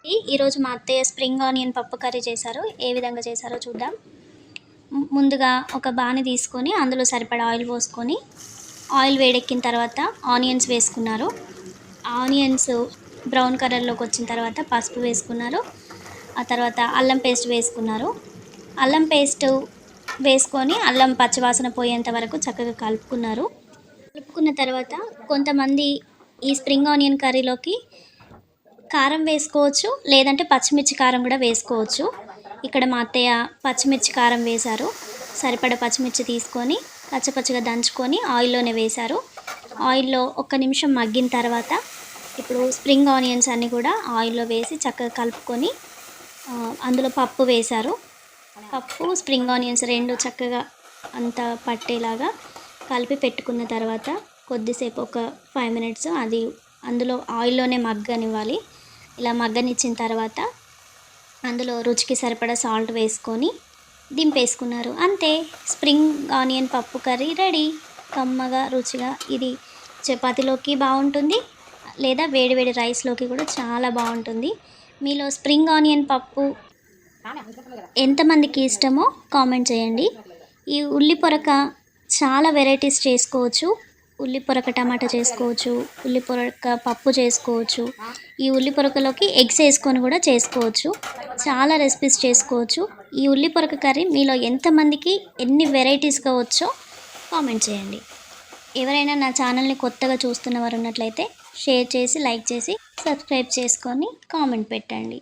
ఈరోజు మా అత్తయ్య స్ప్రింగ్ ఆనియన్ పప్పు కర్రీ చేశారు. ఏ విధంగా చేశారో చూద్దాం. ముందుగా ఒక బాణీ తీసుకొని అందులో సరిపడా ఆయిల్ పోసుకొని ఆయిల్ వేడెక్కిన తర్వాత ఆనియన్స్ వేసుకున్నారు. ఆనియన్స్ బ్రౌన్ కలర్లోకి వచ్చిన తర్వాత పసుపు వేసుకున్నారు. ఆ తర్వాత అల్లం పేస్ట్ వేసుకున్నారు. అల్లం పేస్ట్ వేసుకొని అల్లం పచ్చివాసన పోయేంత వరకు చక్కగా కలుపుకున్న తర్వాత కొంతమంది ఈ స్ప్రింగ్ ఆనియన్ కర్రీలోకి కారం వేసుకోవచ్చు, లేదంటే పచ్చిమిర్చి కారం కూడా వేసుకోవచ్చు. ఇక్కడ మా అత్తయ్య పచ్చిమిర్చి కారం వేశారు. సరిపడ పచ్చిమిర్చి తీసుకొని పచ్చపచ్చగా దంచుకొని ఆయిల్లోనే వేశారు. ఆయిల్లో ఒక్క నిమిషం మగ్గిన తర్వాత ఇప్పుడు స్ప్రింగ్ ఆనియన్స్ అన్నీ కూడా ఆయిల్లో వేసి చక్కగా కలుపుకొని అందులో పప్పు వేశారు. పప్పు స్ప్రింగ్ ఆనియన్స్ రెండు చక్కగా అంత పట్టేలాగా కలిపి పెట్టుకున్న తర్వాత కొద్దిసేపు ఒక 5 minutes అది అందులో ఆయిల్లోనే మగ్గనివ్వాలి. ఇలా మగ్గనిచ్చిన తర్వాత అందులో రుచికి సరిపడా సాల్ట్ వేసుకొని దింపేసుకున్నారు. అంతే, స్ప్రింగ్ ఆనియన్ పప్పు కర్రీ రెడీ. కమ్మగా రుచిగా ఇది చపాతీలోకి బాగుంటుంది, లేదా వేడివేడి రైస్లోకి కూడా చాలా బాగుంటుంది. మీలో స్ప్రింగ్ ఆనియన్ పప్పు ఎంతమందికి ఇష్టమో కామెంట్ చేయండి. ఈ ఉల్లి పొరక చాలా వెరైటీస్ చేసుకోవచ్చు. ఉల్లి పొరక టమాటా చేసుకోవచ్చు, ఉల్లి పొరక పప్పు చేసుకోవచ్చు. ఈ ఉల్లి పొరకలోకి ఎగ్స్ వేసుకొని కూడా చేసుకోవచ్చు. చాలా రెసిపీస్ చేసుకోవచ్చు. ఈ ఉల్లి పొరక కర్రీ మీలో ఎంతమందికి ఎన్ని వెరైటీస్గా వచ్చో కామెంట్ చేయండి. ఎవరైనా నా ఛానల్ని కొత్తగా చూస్తున్న వారు ఉన్నట్లయితే షేర్ చేసి, లైక్ చేసి, సబ్స్క్రైబ్ చేసుకొని కామెంట్ పెట్టండి.